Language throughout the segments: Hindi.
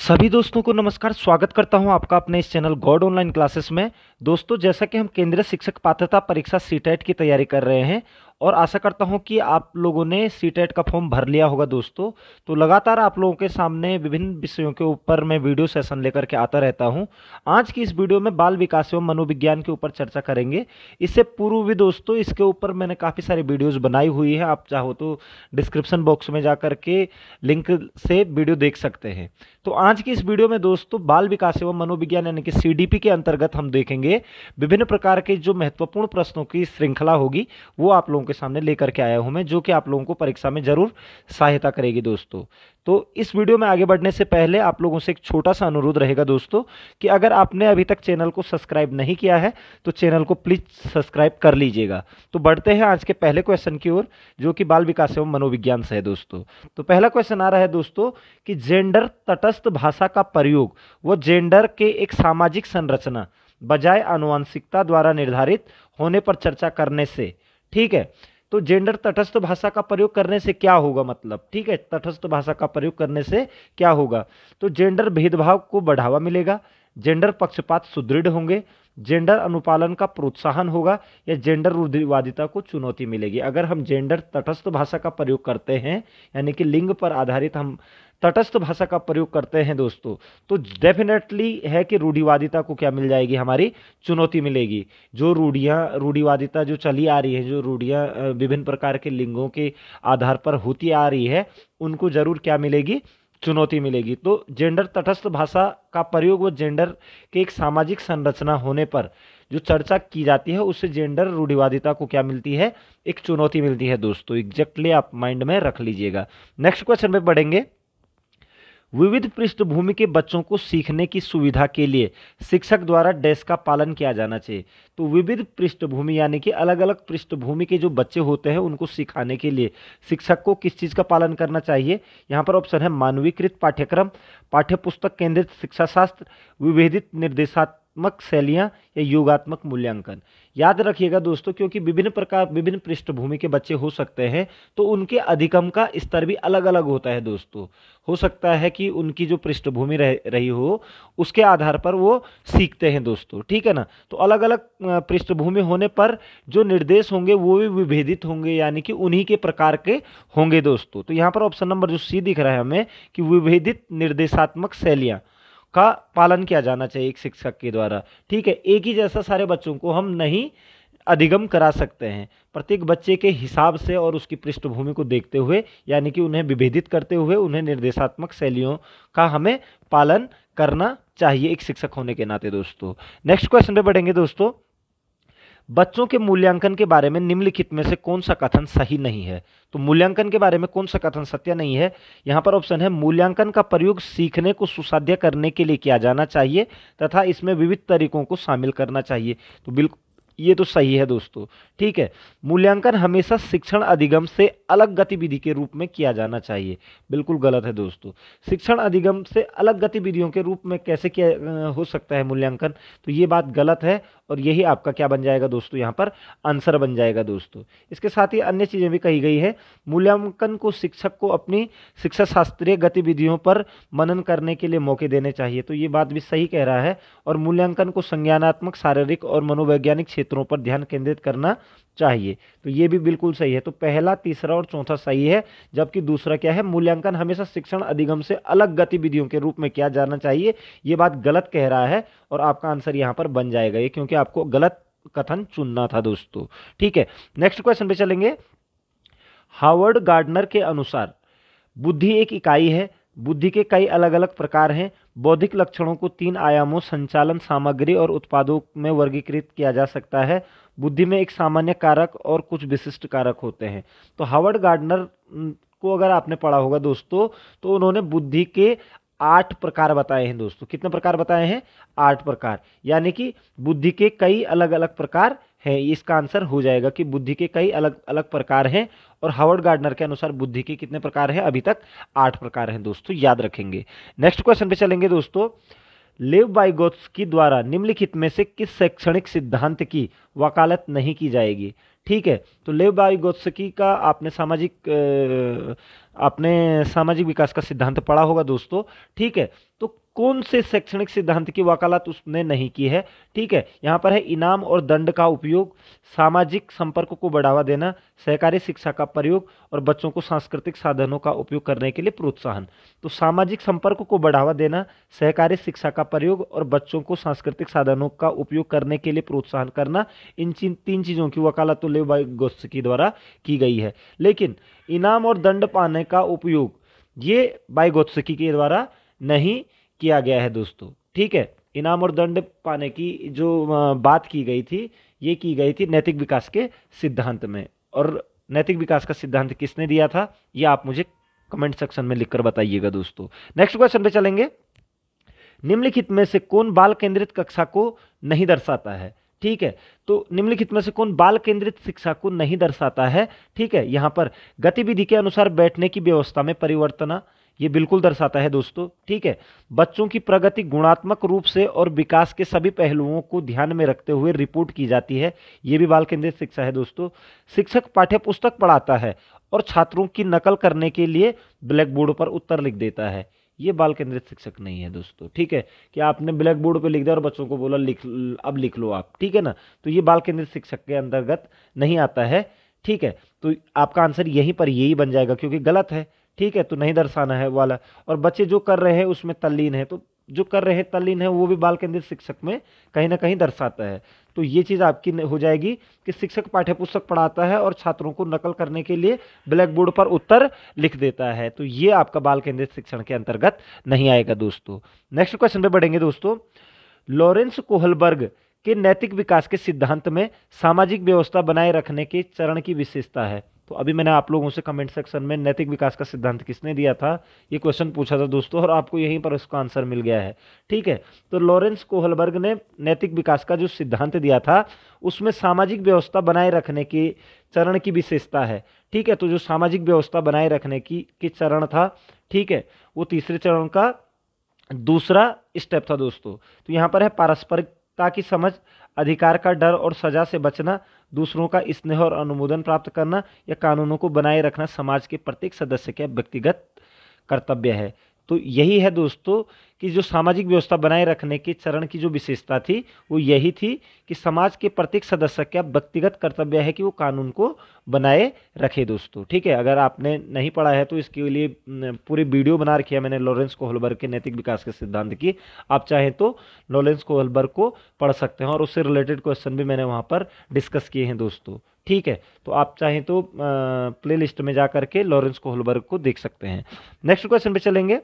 सभी दोस्तों को नमस्कार। स्वागत करता हूं आपका अपने इस चैनल गॉड ऑनलाइन क्लासेस में। दोस्तों, जैसा कि हम केंद्रीय शिक्षक पात्रता परीक्षा सीटेट की तैयारी कर रहे हैं और आशा करता हूं कि आप लोगों ने सीटेट का फॉर्म भर लिया होगा। दोस्तों, तो लगातार आप लोगों के सामने विभिन्न विषयों के ऊपर मैं वीडियो सेशन लेकर के आता रहता हूं। आज की इस वीडियो में बाल विकास एवं मनोविज्ञान के ऊपर चर्चा करेंगे। इससे पूर्व भी दोस्तों इसके ऊपर मैंने काफ़ी सारी वीडियोज़ बनाई हुई है, आप चाहो तो डिस्क्रिप्शन बॉक्स में जा करके लिंक से वीडियो देख सकते हैं। तो आज की इस वीडियो में दोस्तों बाल विकास एवं मनोविज्ञान यानी कि सीडीपी के अंतर्गत हम देखेंगे विभिन्न प्रकार के जो महत्वपूर्ण प्रश्नों की श्रृंखला होगी वो आप लोगों के सामने लेकर के आया हूं मैं, जो कि आप लोगों को परीक्षा में जरूर सहायता करेगी दोस्तों। तो इस वीडियो में आगे बढ़ने से पहले आप लोगों से एक छोटा सा अनुरोध रहेगा दोस्तों कि अगर आपने अभी तक चैनल को सब्सक्राइब नहीं किया है तो चैनल को प्लीज सब्सक्राइब कर लीजिएगा। तो बढ़ते हैं आज के पहले क्वेश्चन की ओर, जो कि बाल विकास एवं मनोविज्ञान से है दोस्तों। तो पहला क्वेश्चन आ रहा है दोस्तों कि जेंडर तटस्थ भाषा का प्रयोग व जेंडर के एक सामाजिक संरचना बजाय आनुवंशिकता द्वारा निर्धारित होने पर चर्चा करने से, ठीक है। तो जेंडर तटस्थ भाषा का प्रयोग करने से क्या होगा, मतलब ठीक है, तटस्थ भाषा का प्रयोग करने से क्या होगा। तो जेंडर भेदभाव को बढ़ावा मिलेगा, जेंडर पक्षपात सुदृढ़ होंगे, जेंडर अनुपालन का प्रोत्साहन होगा या जेंडर रूढ़िवादिता को चुनौती मिलेगी। अगर हम जेंडर तटस्थ भाषा का प्रयोग करते हैं यानी कि लिंग पर आधारित हम तटस्थ भाषा का प्रयोग करते हैं दोस्तों, तो डेफिनेटली है कि रूढ़िवादिता को क्या मिल जाएगी, हमारी चुनौती मिलेगी। जो रूढ़िवादिता जो चली आ रही है, जो रूढ़ियाँ विभिन्न प्रकार के लिंगों के आधार पर होती आ रही है, उनको जरूर क्या मिलेगी, चुनौती मिलेगी। तो जेंडर तटस्थ भाषा का प्रयोग व जेंडर के एक सामाजिक संरचना होने पर जो चर्चा की जाती है उससे जेंडर रूढ़िवादिता को क्या मिलती है, एक चुनौती मिलती है दोस्तों। एग्जैक्टली आप माइंड में रख लीजिएगा। नेक्स्ट क्वेश्चन पे बढ़ेंगे। विविध पृष्ठभूमि के बच्चों को सीखने की सुविधा के लिए शिक्षक द्वारा डैश का पालन किया जाना चाहिए। तो विविध पृष्ठभूमि यानी कि अलग अलग पृष्ठभूमि के जो बच्चे होते हैं उनको सिखाने के लिए शिक्षक को किस चीज़ का पालन करना चाहिए। यहाँ पर ऑप्शन है मानवीकृत पाठ्यक्रम, पाठ्यपुस्तक केंद्रित शिक्षा शास्त्र, विभेदित निर्देशात्मक शैलियाँ या योगात्मक मूल्यांकन। याद रखिएगा दोस्तों, क्योंकि विभिन्न पृष्ठभूमि के बच्चे हो सकते हैं तो उनके अधिगम का स्तर भी अलग अलग होता है दोस्तों। हो सकता है कि उनकी जो पृष्ठभूमि रही हो उसके आधार पर वो सीखते हैं दोस्तों, ठीक है ना। तो अलग अलग पृष्ठभूमि होने पर जो निर्देश होंगे वो भी विभेदित होंगे यानी कि उन्हीं के प्रकार के होंगे दोस्तों। तो यहाँ पर ऑप्शन नंबर जो सी दिख रहा है हमें कि विभेदित निर्देशात्मक शैलियाँ का पालन किया जाना चाहिए एक शिक्षक के द्वारा, ठीक है। एक ही जैसा सारे बच्चों को हम नहीं अधिगम करा सकते हैं, प्रत्येक बच्चे के हिसाब से और उसकी पृष्ठभूमि को देखते हुए यानी कि उन्हें विभेदित करते हुए उन्हें निर्देशात्मक शैलियों का हमें पालन करना चाहिए एक शिक्षक होने के नाते दोस्तों। नेक्स्ट क्वेश्चन पे बढ़ेंगे दोस्तों। बच्चों के मूल्यांकन के बारे में निम्नलिखित में से कौन सा कथन सही नहीं है। तो मूल्यांकन के बारे में कौन सा कथन सत्य नहीं है। यहाँ पर ऑप्शन है मूल्यांकन का प्रयोग सीखने को सुसाध्य करने के लिए किया जाना चाहिए तथा इसमें विविध तरीकों को शामिल करना चाहिए। तो बिल्कुल ये तो सही है दोस्तों, ठीक है। मूल्यांकन हमेशा शिक्षण अधिगम से अलग गतिविधि के रूप में किया जाना चाहिए, बिल्कुल गलत है दोस्तों। शिक्षण अधिगम से अलग गतिविधियों के रूप में कैसे किया हो सकता है मूल्यांकन, तो ये बात गलत है और यही आपका क्या बन जाएगा दोस्तों, यहाँ पर आंसर बन जाएगा दोस्तों। इसके साथ ही अन्य चीज़ें भी कही गई है। मूल्यांकन को शिक्षक को अपनी शिक्षा शास्त्रीय गतिविधियों पर मनन करने के लिए मौके देने चाहिए, तो ये बात भी सही कह रहा है। और मूल्यांकन को संज्ञानात्मक, शारीरिक और मनोवैज्ञानिक क्षेत्रों पर ध्यान केंद्रित करना चाहिए, तो ये भी बिल्कुल सही है। तो पहला, तीसरा और चौथा सही है, जबकि दूसरा क्या है, मूल्यांकन हमेशा शिक्षण अधिगम से अलग गतिविधियों के रूप में किया जाना चाहिए, ये बात गलत कह रहा है और आपका आंसर यहाँ पर बन जाएगा ये, क्योंकि आपको गलत कथन चुनना था दोस्तों, ठीक है। नेक्स्ट क्वेश्चन पे चलेंगे। हावर्ड गार्डनर के अनुसार बुद्धि एक इकाई है, बुद्धि के कई अलग अलग प्रकार हैं, बौद्धिक लक्षणों को 3 आयामों संचालन, सामग्री और उत्पादों में वर्गीकृत किया जा सकता है। बुद्धि में एक सामान्य कारक और कुछ विशिष्ट कारक होते हैं। तो हावर्ड गार्डनर को अगर आपने पढ़ा होगा दोस्तों, तो उन्होंने बुद्धि के 8 प्रकार बताए हैं दोस्तों। कितने प्रकार बताए हैं, 8 प्रकार, यानी कि बुद्धि के कई अलग अलग प्रकार हैं। इसका आंसर हो जाएगा कि बुद्धि के कई अलग अलग प्रकार हैं और हावर्ड गार्डनर के अनुसार बुद्धि के कितने प्रकार हैं, अभी तक 8 प्रकार हैं दोस्तों, याद रखेंगे। नेक्स्ट क्वेश्चन पे चलेंगे दोस्तों। लेव वाइगोत्स्की द्वारा निम्नलिखित में से किस शैक्षणिक सिद्धांत की वकालत नहीं की जाएगी, ठीक है। तो लेव वाइगोत्स्की का आपने सामाजिक आपने सामाजिक विकास का सिद्धांत पढ़ा होगा दोस्तों। ठीक है, तो कौन से शैक्षणिक सिद्धांत की वकालत उसने नहीं की है? ठीक है, यहाँ पर है इनाम और दंड का उपयोग, सामाजिक संपर्क को बढ़ावा देना, सहकारी शिक्षा का प्रयोग और बच्चों को सांस्कृतिक साधनों का उपयोग करने के लिए प्रोत्साहन। तो सामाजिक संपर्क को बढ़ावा देना, सहकारी शिक्षा का प्रयोग और बच्चों को सांस्कृतिक साधनों का उपयोग करने के लिए प्रोत्साहन करना, इन तीन चीज़ों की वकालत तो लेव वाइगोत्स्की द्वारा की गई है। लेकिन इनाम और दंड पाने का उपयोग ये वाइगोत्स्की के द्वारा नहीं किया गया है दोस्तों। ठीक है, इनाम और दंड पाने की जो बात की गई थी, ये की गई थी नैतिक विकास के सिद्धांत में। और नैतिक विकास का सिद्धांत किसने दिया था, ये आप मुझे कमेंट सेक्शन में लिखकर बताइएगा दोस्तों। नेक्स्ट क्वेश्चन पे चलेंगे। निम्नलिखित में से कौन बाल केंद्रित कक्षा को नहीं दर्शाता है? ठीक है, तो निम्नलिखित में से कौन बाल केंद्रित शिक्षा को नहीं दर्शाता है? ठीक है, यहां पर गतिविधि के अनुसार बैठने की व्यवस्था में परिवर्तन, ये बिल्कुल दर्शाता है दोस्तों। ठीक है, बच्चों की प्रगति गुणात्मक रूप से और विकास के सभी पहलुओं को ध्यान में रखते हुए रिपोर्ट की जाती है, ये भी बाल केंद्रित शिक्षा है दोस्तों। शिक्षक पाठ्य पुस्तक पढ़ाता है और छात्रों की नकल करने के लिए ब्लैक बोर्ड पर उत्तर लिख देता है, ये बाल केंद्रित शिक्षक नहीं है दोस्तों। ठीक है, कि आपने ब्लैक बोर्ड पे लिख दिया और बच्चों को बोला अब लिख लो आप, ठीक है ना, तो ये बाल केंद्रित शिक्षक के अंतर्गत नहीं आता है। ठीक है, तो आपका आंसर यहीं पर यही बन जाएगा क्योंकि गलत है। ठीक है, तो नहीं दर्शाना है वाला। और बच्चे जो कर रहे हैं उसमें तल्लीन है, तो जो कर रहे हैं तल्लीन है वो भी बाल केंद्रित शिक्षक में कहीं ना कहीं दर्शाता है। तो ये चीज़ आपकी हो जाएगी कि शिक्षक पाठ्यपुस्तक पढ़ाता है और छात्रों को नकल करने के लिए ब्लैक बोर्ड पर उत्तर लिख देता है, तो ये आपका बाल केंद्रित शिक्षण के अंतर्गत नहीं आएगा दोस्तों। नेक्स्ट क्वेश्चन पे बढ़ेंगे दोस्तों। लॉरेंस कोहलबर्ग के नैतिक विकास के सिद्धांत में सामाजिक व्यवस्था बनाए रखने के चरण की विशेषता है। तो अभी मैंने आप लोगों से कमेंट सेक्शन में नैतिक विकास का सिद्धांत किसने दिया था, ये क्वेश्चन पूछा था दोस्तों, और आपको यहीं पर उसका आंसर मिल गया है। ठीक है, तो लॉरेंस कोहलबर्ग ने नैतिक विकास का जो सिद्धांत दिया था उसमें सामाजिक व्यवस्था बनाए रखने के चरण की विशेषता है। ठीक है, तो जो सामाजिक व्यवस्था बनाए रखने की चरण था, ठीक है, वो तीसरे चरण का दूसरा स्टेप था दोस्तों। तो यहाँ पर है पारस्परिकता की समझ, अधिकार का डर और सजा से बचना, दूसरों का स्नेह और अनुमोदन प्राप्त करना, या कानूनों को बनाए रखना समाज के प्रत्येक सदस्य का व्यक्तिगत कर्तव्य है। तो यही है दोस्तों कि जो सामाजिक व्यवस्था बनाए रखने के चरण की जो विशेषता थी वो यही थी कि समाज के प्रत्येक सदस्य का व्यक्तिगत कर्तव्य है कि वो कानून को बनाए रखे दोस्तों। ठीक है, अगर आपने नहीं पढ़ा है तो इसके लिए पूरी वीडियो बना रखी है मैंने लॉरेंस कोहलबर्ग के नैतिक विकास के सिद्धांत की, आप चाहें तो लॉरेंस कोहलबर्ग को पढ़ सकते हैं और उससे रिलेटेड क्वेश्चन भी मैंने वहाँ पर डिस्कस किए हैं दोस्तों। ठीक है, तो आप चाहें तो प्ले लिस्ट में जा करके लॉरेंस कोहलबर्ग को देख सकते हैं। नेक्स्ट क्वेश्चन पे चलेंगे।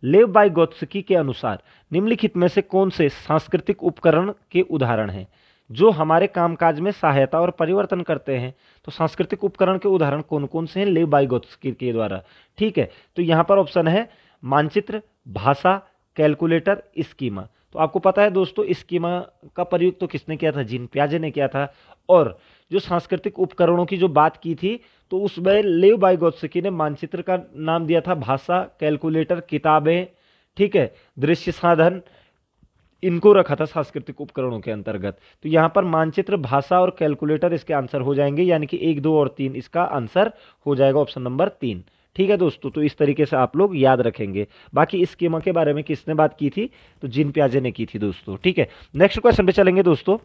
लेव वाइगोत्स्की के अनुसार निम्नलिखित में से कौन से सांस्कृतिक उपकरण के उदाहरण हैं जो हमारे कामकाज में सहायता और परिवर्तन करते हैं? तो सांस्कृतिक उपकरण के उदाहरण कौन कौन से हैं लेव वाइगोत्स्की के द्वारा? ठीक है, तो यहाँ पर ऑप्शन है मानचित्र, भाषा, कैलकुलेटर, स्कीमा। तो आपको पता है दोस्तों स्कीमा का प्रयोग तो किसने किया था? जीन पियाजे ने किया था। और जो सांस्कृतिक उपकरणों की जो बात की थी तो उसमें लेव वाइगोत्स्की ने मानचित्र का नाम दिया था, भाषा, कैलकुलेटर, किताबें, ठीक है, दृश्य साधन, इनको रखा था सांस्कृतिक उपकरणों के अंतर्गत। तो यहाँ पर मानचित्र, भाषा और कैलकुलेटर इसके आंसर हो जाएंगे, यानी कि 1, 2 और 3 इसका आंसर हो जाएगा ऑप्शन नंबर 3। ठीक है दोस्तों, तो इस तरीके से आप लोग याद रखेंगे। बाकी स्कीमा के बारे में किसने बात की थी? तो जीन पियाजे ने की थी दोस्तों। ठीक है, नेक्स्ट क्वेश्चन पे चलेंगे दोस्तों।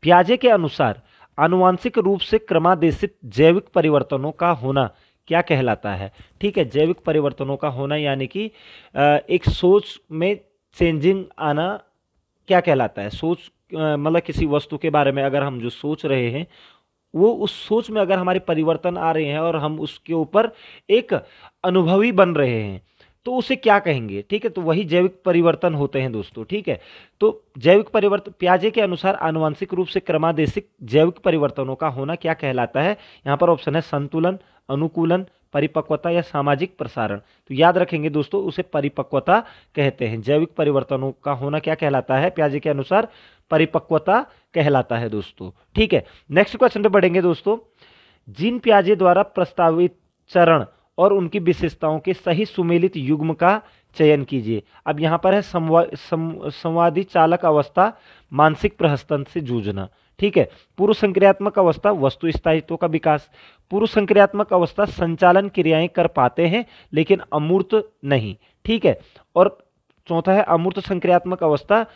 पियाजे के अनुसार आनुवांशिक रूप से क्रमादेशित जैविक परिवर्तनों का होना क्या कहलाता है? ठीक है, जैविक परिवर्तनों का होना यानी कि एक सोच में चेंजिंग आना क्या कहलाता है? सोच मतलब किसी वस्तु के बारे में अगर हम जो सोच रहे हैं वो उस सोच में अगर हमारे परिवर्तन आ रहे हैं और हम उसके ऊपर एक अनुभवी बन रहे हैं तो उसे क्या कहेंगे? ठीक है, तो वही जैविक परिवर्तन होते हैं दोस्तों। ठीक है, तो जैविक परिवर्तन पियाजे के अनुसार आनुवांशिक रूप से क्रमादेशित जैविक परिवर्तनों का होना क्या कहलाता है? यहाँ पर ऑप्शन है संतुलन, अनुकूलन, परिपक्वता या सामाजिक प्रसारण। तो याद रखेंगे दोस्तों उसे परिपक्वता कहते हैं। जैविक परिवर्तनों का होना क्या कहलाता है? पियाजे के अनुसार परिपक्वता कहलाता है दोस्तों। ठीक है, नेक्स्ट क्वेश्चन पे बढ़ेंगे दोस्तों। जीन पियाजे द्वारा प्रस्तावित चरण और उनकी विशेषताओं के सही सुमेलित युग्म का चयन कीजिए। अब यहाँ पर है संवादी चालक अवस्था, मानसिक प्रहसन से जूझना। ठीक है। पूर्व संक्रियात्मक अवस्था, वस्तु स्थायित्व का विकास। पूर्व संक्रियात्मक अवस्था संचालन क्रियाएं कर पाते हैं लेकिन अमूर्त नहीं। ठीक है। और चौथा है अमूर्त संक्रियात्मक अवस्था,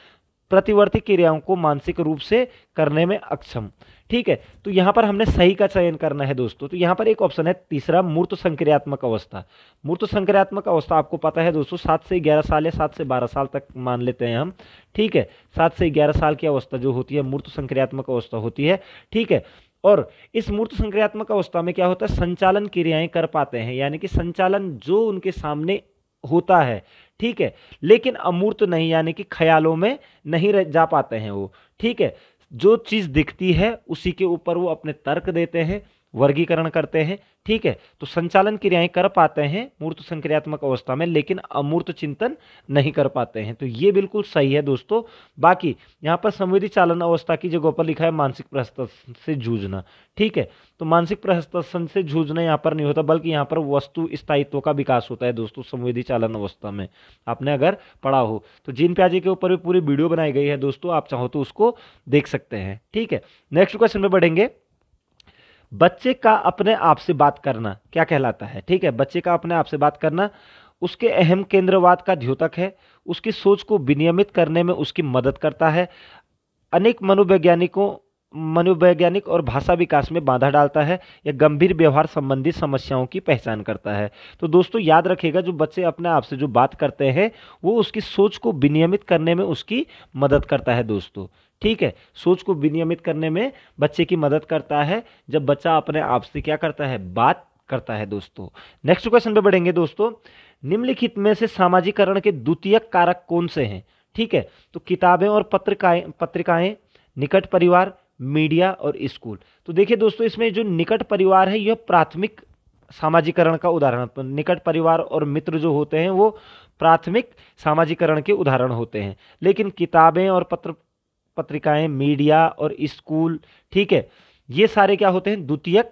प्रतिवर्ती क्रियाओं को मानसिक रूप से करने में अक्षम। ठीक है। तो यहाँ पर हमने सही का चयन करना है दोस्तों। तो यहाँ पर एक ऑप्शन है तीसरा, मूर्त संक्रियात्मक अवस्था। मूर्त संक्रियात्मक अवस्था आपको पता है दोस्तों 7 से 11 साल या 7 से 12 साल तक मान लेते हैं हम। ठीक है। 7 से 11 साल की अवस्था जो होती है मूर्त संक्रियात्मक अवस्था होती है। ठीक है। और इस मूर्त संक्रियात्मक अवस्था में क्या होता है, संचालन क्रियाएं कर पाते हैं, यानी कि संचालन जो उनके सामने होता है। ठीक है। लेकिन अमूर्त नहीं, यानी कि ख्यालों में नहीं जा पाते हैं वो। ठीक है। जो चीज दिखती है उसी के ऊपर वो अपने तर्क देते हैं, वर्गीकरण करते हैं। ठीक है। तो संचालन क्रियाएं कर पाते हैं मूर्त संक्रियात्मक अवस्था में, लेकिन अमूर्त चिंतन नहीं कर पाते हैं। तो ये बिल्कुल सही है दोस्तों। बाकी यहाँ पर संवेदी चालन अवस्था की जगह पर लिखा है मानसिक प्रहसन से जूझना। ठीक है। तो मानसिक प्रहसन से जूझना यहाँ पर नहीं होता, बल्कि यहाँ पर वस्तु स्थायित्व का विकास होता है दोस्तों संवेदी चालन अवस्था में। आपने अगर पढ़ा हो तो जीन प्याजे के ऊपर भी पूरी वीडियो बनाई गई है दोस्तों, आप चाहो तो उसको देख सकते हैं। ठीक है। नेक्स्ट क्वेश्चन में बढ़ेंगे। बच्चे का अपने आप से बात करना क्या कहलाता है। ठीक है। बच्चे का अपने आप से बात करना उसके अहम केंद्रवाद का द्योतक है, उसकी सोच को विनियमित करने में उसकी मदद करता है, अनेक मनोवैज्ञानिक और भाषा विकास में बाधा डालता है, या गंभीर व्यवहार संबंधी समस्याओं की पहचान करता है। तो दोस्तों याद रखिएगा, जो बच्चे अपने आप से जो बात करते हैं वो उसकी सोच को विनियमित करने में उसकी मदद करता है दोस्तों। ठीक है। सोच को विनियमित करने में बच्चे की मदद करता है जब बच्चा अपने आप से क्या करता है, बात करता है दोस्तों। नेक्स्ट क्वेश्चन पे बढ़ेंगे दोस्तों। निम्नलिखित में से सामाजिकरण के द्वितीयक कारक कौन से हैं। ठीक है। तो किताबें और पत्रिकाएं, निकट परिवार, मीडिया और स्कूल। तो देखिए दोस्तों, इसमें जो निकट परिवार है यह प्राथमिक सामाजिकरण का उदाहरण। तो निकट परिवार और मित्र जो होते हैं वो प्राथमिक सामाजिकरण के उदाहरण होते हैं, लेकिन किताबें और पत्रिकाएं, मीडिया और स्कूल, ठीक है, ये सारे क्या होते हैं, द्वितीयक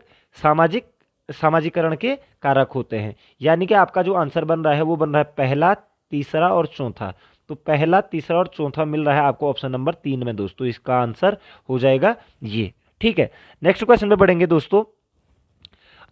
सामाजिकरण के कारक होते हैं। यानी कि आपका जो आंसर बन रहा है वो बन रहा है पहला, तीसरा और चौथा। तो पहला, तीसरा और चौथा मिल रहा है आपको ऑप्शन नंबर 3 में दोस्तों। इसका आंसर हो जाएगा ये। ठीक है। नेक्स्ट क्वेश्चन में बढ़ेंगे दोस्तों।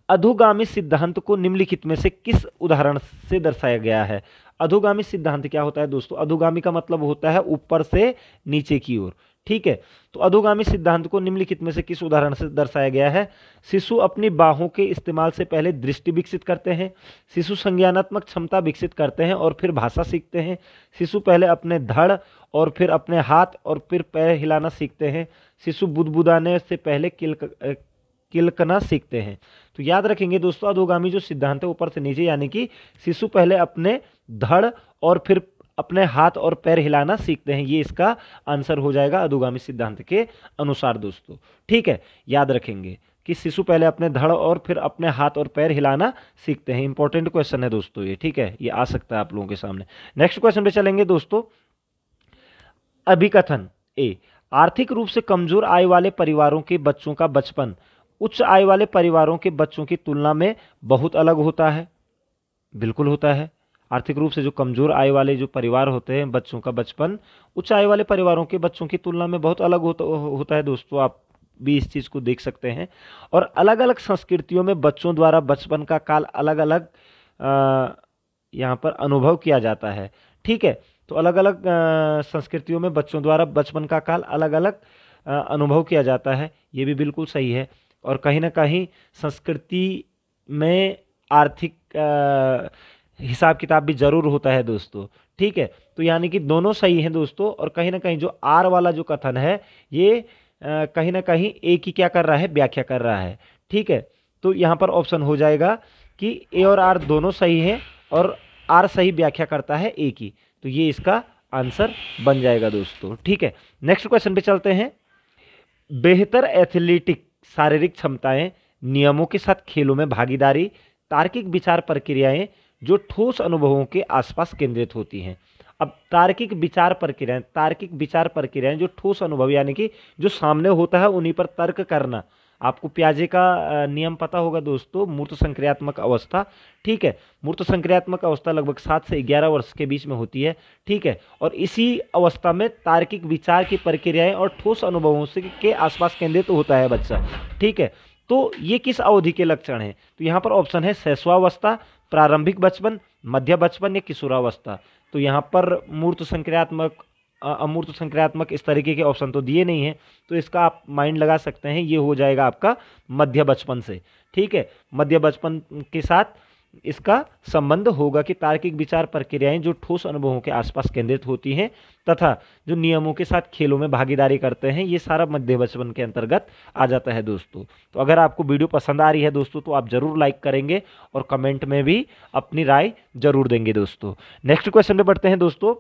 अधोगामी सिद्धांत को निम्नलिखित में से किस उदाहरण से दर्शाया गया है। अधोगामी सिद्धांत क्या होता है दोस्तों, अधोगामी का मतलब होता है ऊपर से नीचे की ओर। ठीक है। तो अधोगामी सिद्धांत को निम्नलिखित में से किस उदाहरण से दर्शाया गया है। शिशु अपनी बाहों के इस्तेमाल से पहले दृष्टि विकसित करते हैं, शिशु संज्ञानात्मक क्षमता विकसित करते हैं और फिर भाषा सीखते हैं, शिशु पहले अपने धड़ और फिर अपने हाथ और फिर पैर हिलाना सीखते हैं, शिशु बुदबुदाने से पहले किलकना सीखते हैं। तो याद रखेंगे दोस्तों, अधोगामी जो सिद्धांत है ऊपर से नीचे, यानी कि शिशु पहले अपने धड़ और फिर अपने हाथ और पैर हिलाना सीखते हैं, ये इसका आंसर हो जाएगा अधोगामी सिद्धांत के अनुसार दोस्तों। ठीक है। याद रखेंगे कि शिशु पहले अपने धड़ और फिर अपने हाथ और पैर हिलाना सीखते हैं। इंपॉर्टेंट क्वेश्चन है दोस्तों ये। ठीक है। ये आ सकता है आप लोगों के सामने। नेक्स्ट क्वेश्चन पे चलेंगे दोस्तों। अभिकथन ए, आर्थिक रूप से कमजोर आय वाले परिवारों के बच्चों का बचपन उच्च आय वाले परिवारों के बच्चों की तुलना में बहुत अलग होता है। बिल्कुल होता है। आर्थिक रूप से जो कमजोर आय वाले जो परिवार होते हैं, बच्चों का बचपन उच्च आय वाले परिवारों के बच्चों की तुलना में बहुत अलग होता है दोस्तों। आप भी इस चीज को देख सकते हैं। और अलग अलग संस्कृतियों में बच्चों द्वारा बचपन का काल अलग अलग यहाँ पर अनुभव किया जाता है। ठीक है। तो अलग अलग संस्कृतियों में बच्चों द्वारा बचपन का काल अलग अलग अनुभव किया जाता है, ये भी बिल्कुल सही है। और कहीं ना कहीं संस्कृति में आर्थिक हिसाब किताब भी जरूर होता है दोस्तों। ठीक है। तो यानी कि दोनों सही हैं दोस्तों। और कहीं ना कहीं जो आर वाला जो कथन है ये कहीं ना कहीं एक ही क्या कर रहा है, व्याख्या कर रहा है। ठीक है। तो यहाँ पर ऑप्शन हो जाएगा कि ए और आर दोनों सही हैं और आर सही व्याख्या करता है ए की। तो ये इसका आंसर बन जाएगा दोस्तों। ठीक है। नेक्स्ट क्वेश्चन पे चलते हैं। बेहतर एथलेटिक शारीरिक क्षमताएं, नियमों के साथ खेलों में भागीदारी, तार्किक विचार प्रक्रियाएं जो ठोस अनुभवों के आसपास केंद्रित होती हैं। अब तार्किक विचार प्रक्रियाएं जो ठोस अनुभव यानी कि जो सामने होता है उन्हीं पर तर्क करना, आपको पियाजे का नियम पता होगा दोस्तों, मूर्त संक्रियात्मक अवस्था। ठीक है, मूर्त संक्रियात्मक अवस्था लगभग 7 से 11 वर्ष के बीच में होती है। ठीक है, और इसी अवस्था में तार्किक विचार की प्रक्रियाएं और ठोस अनुभवों से के आसपास केंद्रित होता है बच्चा। ठीक है, तो ये किस अवधि के लक्षण हैं? तो यहाँ पर ऑप्शन है शैशवावस्था, प्रारंभिक बचपन, मध्य बचपन या किशोरावस्था। तो यहाँ पर मूर्त संक्रियात्मक, अमूर्त संक्रियात्मक, इस तरीके के ऑप्शन तो दिए नहीं हैं, तो इसका आप माइंड लगा सकते हैं, ये हो जाएगा आपका मध्य बचपन से। ठीक है, मध्य बचपन के साथ इसका संबंध होगा कि तार्किक विचार प्रक्रियाएं जो ठोस अनुभवों के आसपास केंद्रित होती हैं तथा जो नियमों के साथ खेलों में भागीदारी करते हैं, ये सारा मध्य बचपन के अंतर्गत आ जाता है दोस्तों। तो अगर आपको वीडियो पसंद आ रही है दोस्तों तो आप जरूर लाइक करेंगे और कमेंट में भी अपनी राय जरूर देंगे दोस्तों। नेक्स्ट क्वेश्चन में बढ़ते हैं दोस्तों।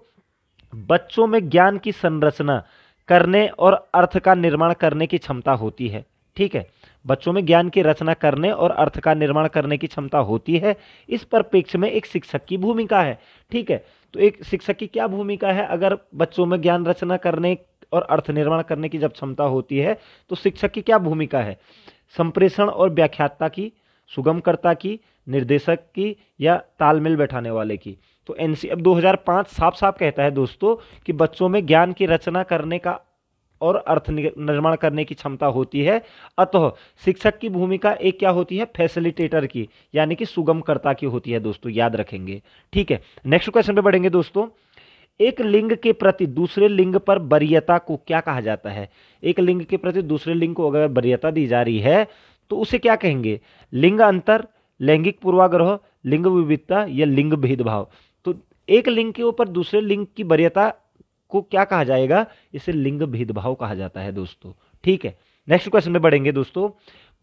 बच्चों में ज्ञान की संरचना करने और अर्थ का निर्माण करने की क्षमता होती है। ठीक है, बच्चों में ज्ञान की रचना करने और अर्थ का निर्माण करने की क्षमता होती है। इस परिप्रेक्ष्य में एक शिक्षक की भूमिका है। ठीक है, तो एक शिक्षक की क्या भूमिका है? अगर बच्चों में ज्ञान रचना करने और अर्थ निर्माण करने की जब क्षमता होती है तो शिक्षक की क्या भूमिका है? संप्रेषण और व्याख्याता की, सुगमकर्ता की, निर्देशक की या तालमेल बैठाने वाले की? तो एनसीएफ 2005 साफ साफ कहता है दोस्तों कि बच्चों में ज्ञान की रचना करने का और अर्थ निर्माण करने की क्षमता होती है। अतः शिक्षक की भूमिका एक क्या होती है? फैसिलिटेटर की, यानी कि सुगमकर्ता की होती है दोस्तों, याद रखेंगे। ठीक है, नेक्स्ट क्वेश्चन पे बढ़ेंगे दोस्तों। एक लिंग के प्रति दूसरे लिंग पर वरीयता को क्या कहा जाता है? एक लिंग के प्रति दूसरे लिंग को अगर वरीयता दी जा रही है तो उसे क्या कहेंगे? लिंग अंतर, लैंगिक पूर्वाग्रह, लिंग विविधता या लिंग भेदभाव? तो एक लिंग के ऊपर दूसरे लिंग की वरीयता को क्या कहा जाएगा? इसे लिंग भेदभाव कहा जाता है दोस्तों। ठीक है, नेक्स्ट क्वेश्चन में बढ़ेंगे दोस्तों।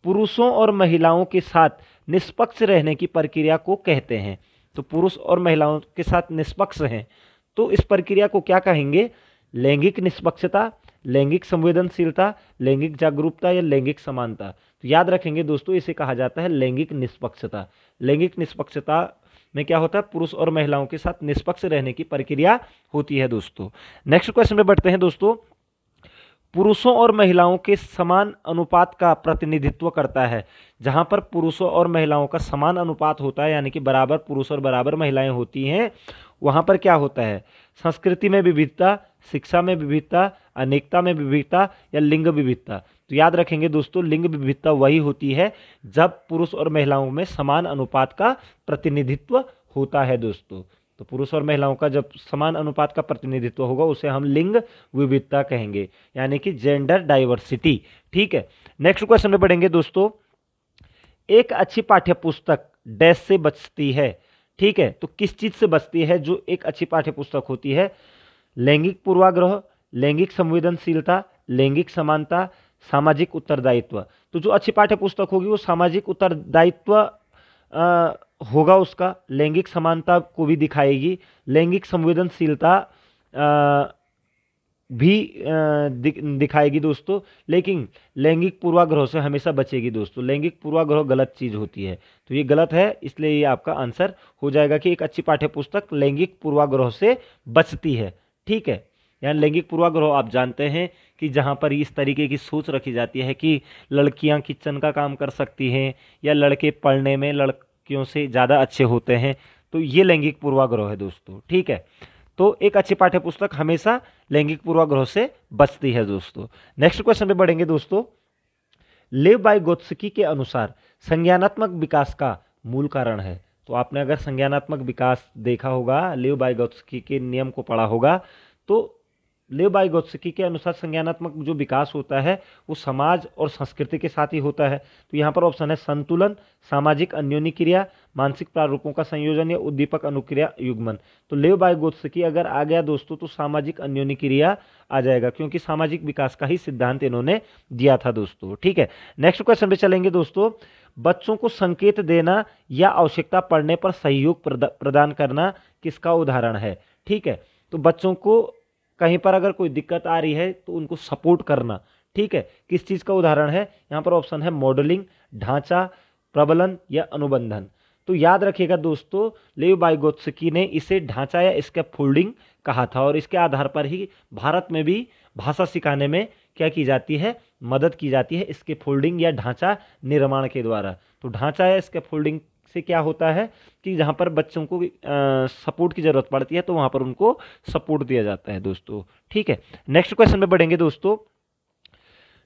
पुरुषों और महिलाओं के साथ निष्पक्ष रहने की प्रक्रिया को कहते हैं। तो पुरुष और महिलाओं के साथ निष्पक्ष हैं तो इस प्रक्रिया को क्या कहेंगे? लैंगिक निष्पक्षता, लैंगिक संवेदनशीलता, लैंगिक जागरूकता या लैंगिक समानता? तो याद रखेंगे दोस्तों, इसे कहा जाता है लैंगिक निष्पक्षता। लैंगिक निष्पक्षता में क्या होता है? पुरुष और महिलाओं के साथ निष्पक्ष रहने की प्रक्रिया होती है दोस्तों। नेक्स्ट क्वेश्चन में बढ़ते हैं दोस्तों। पुरुषों और महिलाओं के समान अनुपात का प्रतिनिधित्व करता है। जहां पर पुरुषों और महिलाओं का समान अनुपात होता है, यानी कि बराबर पुरुष और बराबर महिलाएं होती हैं, वहां पर क्या होता है? संस्कृति में विविधता, शिक्षा में विविधता, अनेकता में विविधता या लिंग विविधता? तो याद रखेंगे दोस्तों, लिंग विविधता वही होती है जब पुरुष और महिलाओं में समान अनुपात का प्रतिनिधित्व होता है दोस्तों। तो पुरुष और महिलाओं का जब समान अनुपात का प्रतिनिधित्व होगा उसे हम लिंग विविधता कहेंगे, यानी कि जेंडर डाइवर्सिटी। ठीक है, नेक्स्ट क्वेश्चन में बढ़ेंगे दोस्तों। एक अच्छी पाठ्यपुस्तक डैश से बचती है। ठीक है, तो किस चीज से बचती है जो एक अच्छी पाठ्यपुस्तक होती है? लैंगिक पूर्वाग्रह, लैंगिक संवेदनशीलता, लैंगिक समानता, सामाजिक उत्तरदायित्व? तो जो अच्छी पाठ्यपुस्तक होगी वो सामाजिक उत्तरदायित्व होगा उसका, लैंगिक समानता को भी दिखाएगी, लैंगिक संवेदनशीलता भी दिखाएगी दोस्तों, लेकिन लैंगिक पूर्वाग्रह से हमेशा बचेगी दोस्तों। लैंगिक पूर्वाग्रह गलत चीज होती है, तो ये गलत है, इसलिए ये आपका आंसर हो जाएगा कि एक अच्छी पाठ्यपुस्तक लैंगिक पूर्वाग्रह से बचती है। ठीक है, यानी लैंगिक पूर्वाग्रह आप जानते हैं कि जहाँ पर इस तरीके की सोच रखी जाती है कि लड़कियाँ किचन का काम कर सकती हैं या लड़के पढ़ने में लड़कियों से ज़्यादा अच्छे होते हैं, तो ये लैंगिक पूर्वाग्रह है दोस्तों। ठीक है, तो एक अच्छी पाठ्यपुस्तक हमेशा लैंगिक पूर्वाग्रह से बचती है दोस्तों। नेक्स्ट क्वेश्चन पे बढ़ेंगे दोस्तों। लेव वाइगोत्स्की के अनुसार संज्ञानात्मक विकास का मूल कारण है। तो आपने अगर संज्ञानात्मक विकास देखा होगा, लेव वाइगोत्स्की के नियम को पढ़ा होगा, तो लेव वाइगोत्स्की के अनुसार संज्ञानात्मक जो विकास होता है वो समाज और संस्कृति के साथ ही होता है। तो यहाँ पर ऑप्शन है संतुलन, सामाजिक अन्योन्य क्रिया, मानसिक प्रारूपों का संयोजन या उद्दीपक अनुक्रिया युग्मन। तो लेव वाइगोत्स्की अगर आ गया दोस्तों तो सामाजिक अन्योन्य क्रिया आ जाएगा, क्योंकि सामाजिक विकास का ही सिद्धांत इन्होंने दिया था दोस्तों। ठीक है, नेक्स्ट क्वेश्चन पे चलेंगे दोस्तों। बच्चों को संकेत देना या आवश्यकता पड़ने पर सहयोग प्रदान करना किसका उदाहरण है? ठीक है, तो बच्चों को कहीं पर अगर कोई दिक्कत आ रही है तो उनको सपोर्ट करना। ठीक है, किस चीज़ का उदाहरण है? यहाँ पर ऑप्शन है मॉडलिंग, ढांचा, प्रबलन या अनुबंधन। तो याद रखिएगा दोस्तों, लेव वाइगोत्स्की ने इसे ढांचा या स्कैफोल्डिंग कहा था और इसके आधार पर ही भारत में भी भाषा सिखाने में क्या की जाती है? मदद की जाती है स्कैफोल्डिंग या ढांचा निर्माण के द्वारा। तो ढांचा या स्कैफोल्डिंग से क्या होता है कि जहाँ पर बच्चों को सपोर्ट की ज़रूरत पड़ती है तो वहाँ पर उनको सपोर्ट दिया जाता है दोस्तों। ठीक है, नेक्स्ट क्वेश्चन में बढ़ेंगे दोस्तों।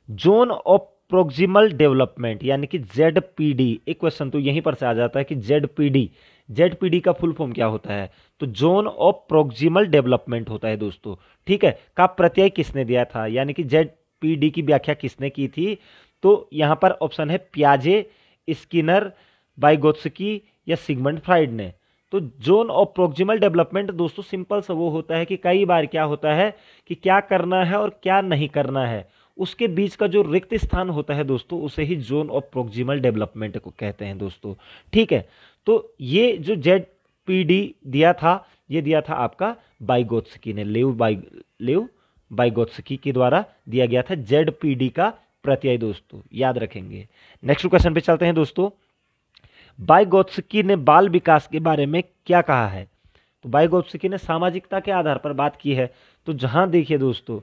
जोन ऑफ प्रोक्सिमल डेवलपमेंट यानी कि ZPD, एक क्वेश्चन तो यहीं पर से आ जाता है कि जेडपीडी का फुल फॉर्म क्या होता है? तो जोन ऑफ प्रोक्सिमल डेवलपमेंट होता है दोस्तों। ठीक है, का प्रत्यय किसने दिया था, यानी कि ZPD की व्याख्या किसने की थी? तो यहां पर ऑप्शन है पियाजे, स्किनर, वाइगोत्स्की या सिगमंड फ्राइड ने। तो जोन ऑफ प्रोक्सिमल डेवलपमेंट दोस्तों सिंपल सा वो होता है कि कई बार क्या होता है कि क्या करना है और क्या नहीं करना है, उसके बीच का जो रिक्त स्थान होता है दोस्तों उसे ही जोन ऑफ प्रोक्सिमल डेवलपमेंट को कहते हैं दोस्तों। ठीक है, तो ये जो ZPD दिया था, ये दिया था आपका वाइगोत्स्की ने, लेव वाइगोत्स्की के द्वारा दिया गया था ZPD का प्रत्यय दोस्तों, याद रखेंगे। नेक्स्ट क्वेश्चन पे चलते हैं दोस्तों। वाइगोत्स्की ने बाल विकास के बारे में क्या कहा है? तो वाइगोत्स्की ने सामाजिकता के आधार पर बात की है। तो जहां देखिए दोस्तों,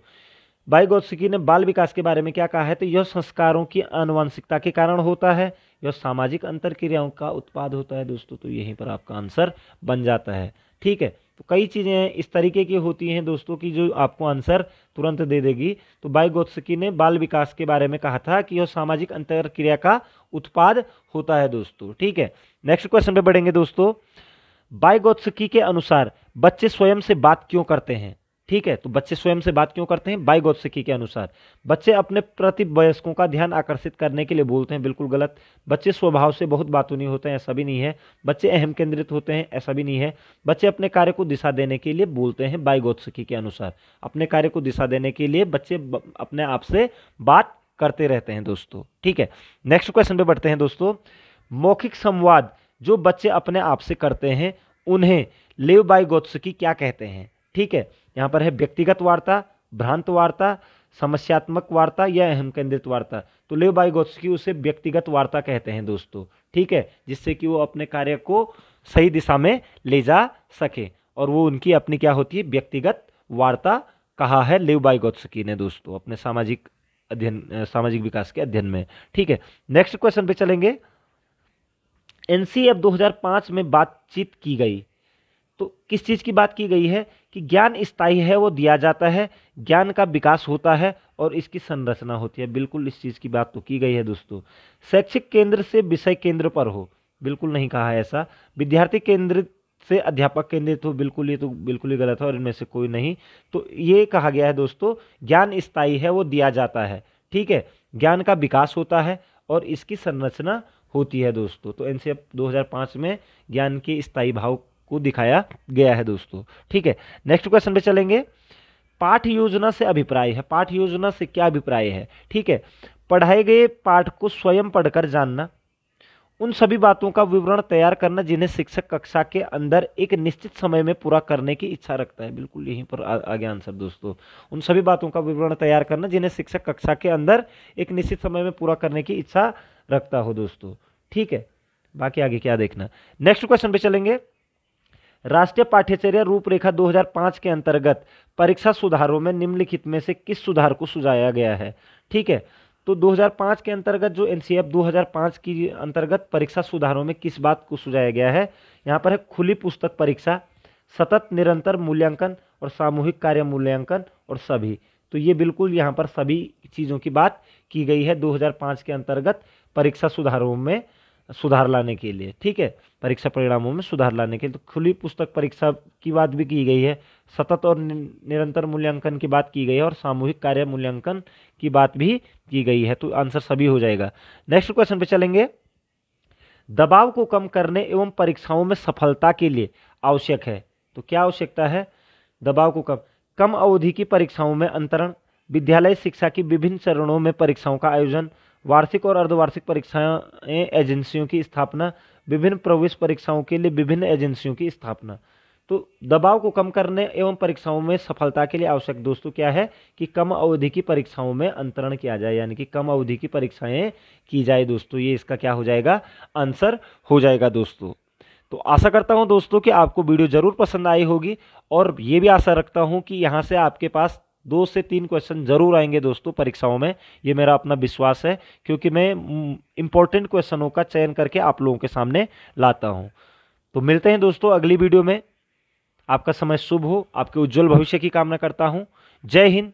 वाइगोत्स्की ने बाल विकास के बारे में क्या कहा है? तो यह संस्कारों की आनुवंशिकता के कारण होता है, यह सामाजिक अंतर क्रियाओं का उत्पाद होता है दोस्तों। तो यहीं पर आपका आंसर बन जाता है। ठीक है, तो कई चीज़ें इस तरीके की होती हैं दोस्तों की जो आपको आंसर तुरंत दे देगी। तो वाइगोत्स्की ने बाल विकास के बारे में कहा था कि यह सामाजिक अंतर क्रिया का उत्पाद होता है दोस्तों। ठीक है, नेक्स्ट क्वेश्चन पे बढ़ेंगे दोस्तों। वाइगोत्स्की के अनुसार बच्चे स्वयं से बात क्यों करते हैं? ठीक है, तो बच्चे स्वयं से बात क्यों करते हैं? वाइगोत्स्की के अनुसार बच्चे अपने प्रति वयस्कों का ध्यान आकर्षित करने के लिए बोलते हैं, बिल्कुल गलत। बच्चे स्वभाव से बहुत बातूनी होते हैं, ऐसा भी नहीं है। बच्चे अहम केंद्रित होते हैं, ऐसा भी नहीं है। बच्चे अपने कार्य को दिशा देने के लिए बोलते हैं, वाइगोत्स्की के अनुसार अपने कार्य को दिशा देने के लिए बच्चे अपने आप से बात करते रहते हैं दोस्तों। ठीक है, नेक्स्ट क्वेश्चन पे बढ़ते हैं दोस्तों। मौखिक संवाद जो बच्चे अपने आप से करते हैं उन्हें लेव वाइगोत्स्की क्या कहते हैं? ठीक है, यहाँ पर है व्यक्तिगत वार्ता, भ्रांत वार्ता, समस्यात्मक वार्ता या अहम केंद्रित वार्ता। तो लेव वाइगोत्स्की उसे व्यक्तिगत वार्ता कहते हैं दोस्तों। ठीक है, जिससे कि वो अपने कार्य को सही दिशा में ले जा सके, और वो उनकी अपनी क्या होती है? व्यक्तिगत वार्ता कहा है लेव वाइगोत्स्की ने दोस्तों अपने सामाजिक विकास के अध्ययन में। ठीक है, नेक्स्ट क्वेश्चन पे चलेंगे। NCF 2005 में बातचीत की गई, तो किस चीज की बात की गई है? कि ज्ञान स्थायी है, वो दिया जाता है, ज्ञान का विकास होता है और इसकी संरचना होती है। बिल्कुल इस चीज की बात तो की गई है दोस्तों। शैक्षिक केंद्र से विषय केंद्र पर हो, बिल्कुल नहीं कहा है ऐसा। विद्यार्थी केंद्रित से अध्यापक केंद्रित हो, बिल्कुल ये तो बिल्कुल ही गलत है और इनमें से कोई नहीं। तो ये कहा गया है दोस्तों ज्ञान स्थायी है, वो दिया जाता है। ठीक है, ज्ञान का विकास होता है और इसकी संरचना होती है दोस्तों। तो NCF 2005 में ज्ञान के स्थायी भाव को दिखाया गया है दोस्तों। ठीक है, नेक्स्ट क्वेश्चन पे चलेंगे। पाठ योजना से अभिप्राय है, पाठ योजना से क्या अभिप्राय है? ठीक है, पढ़ाए गए पाठ को स्वयं पढ़कर जानना, उन सभी बातों का विवरण तैयार करना जिन्हें शिक्षक कक्षा के अंदर एक निश्चित समय में पूरा करने की इच्छा रखता है। बिल्कुल यहीं पर आ गया आंसर दोस्तों। उन सभी बातों का विवरण तैयार करना जिन्हें शिक्षक कक्षा के अंदर एक निश्चित समय में पूरा करने की इच्छा रखता हो दोस्तों। ठीक है, बाकी आगे क्या देखना। नेक्स्ट क्वेश्चन पे चलेंगे। राष्ट्रीय पाठ्यचर्या रूपरेखा 2005 के अंतर्गत परीक्षा सुधारों में निम्नलिखित में से किस सुधार को सुझाया गया है? ठीक है, तो 2005 के अंतर्गत जो NCF 2005 की अंतर्गत परीक्षा सुधारों में किस बात को सुझाया गया है? यहाँ पर है खुली पुस्तक परीक्षा, सतत निरंतर मूल्यांकन और सामूहिक कार्य मूल्यांकन और सभी। तो ये बिल्कुल यहाँ पर सभी चीज़ों की बात की गई है 2005 के अंतर्गत परीक्षा सुधारों में सुधार लाने के लिए। ठीक है, परीक्षा परिणामों में सुधार लाने के लिए। तो खुली पुस्तक परीक्षा की बात भी की गई है, सतत और निरंतर मूल्यांकन की बात की गई है और सामूहिक कार्य मूल्यांकन की बात भी की गई है। तो आंसर सभी हो जाएगा। नेक्स्ट क्वेश्चन पे चलेंगे। दबाव को कम करने एवं परीक्षाओं में सफलता के लिए आवश्यक है, तो क्या आवश्यकता है? दबाव को कम अवधि की परीक्षाओं में अंतरण, विद्यालय शिक्षा की विभिन्न चरणों में परीक्षाओं का आयोजन, वार्षिक और अर्धवार्षिक परीक्षाएं एजेंसियों की स्थापना, विभिन्न प्रवेश परीक्षाओं के लिए विभिन्न एजेंसियों की स्थापना। तो दबाव को कम करने एवं परीक्षाओं में सफलता के लिए आवश्यक दोस्तों क्या है? कि कम अवधि की परीक्षाओं में अंतरण किया जाए, यानी कि कम अवधि की परीक्षाएं की जाए दोस्तों। ये इसका क्या हो जाएगा? आंसर हो जाएगा दोस्तों। तो आशा करता हूं दोस्तों कि आपको वीडियो जरूर पसंद आई होगी और ये भी आशा रखता हूं कि यहाँ से आपके पास 2 से 3 क्वेश्चन जरूर आएंगे दोस्तों परीक्षाओं में, ये मेरा अपना विश्वास है, क्योंकि मैं इंपॉर्टेंट क्वेश्चनों का चयन करके आप लोगों के सामने लाता हूं। तो मिलते हैं दोस्तों अगली वीडियो में। आपका समय शुभ हो, आपके उज्जवल भविष्य की कामना करता हूं। जय हिंद,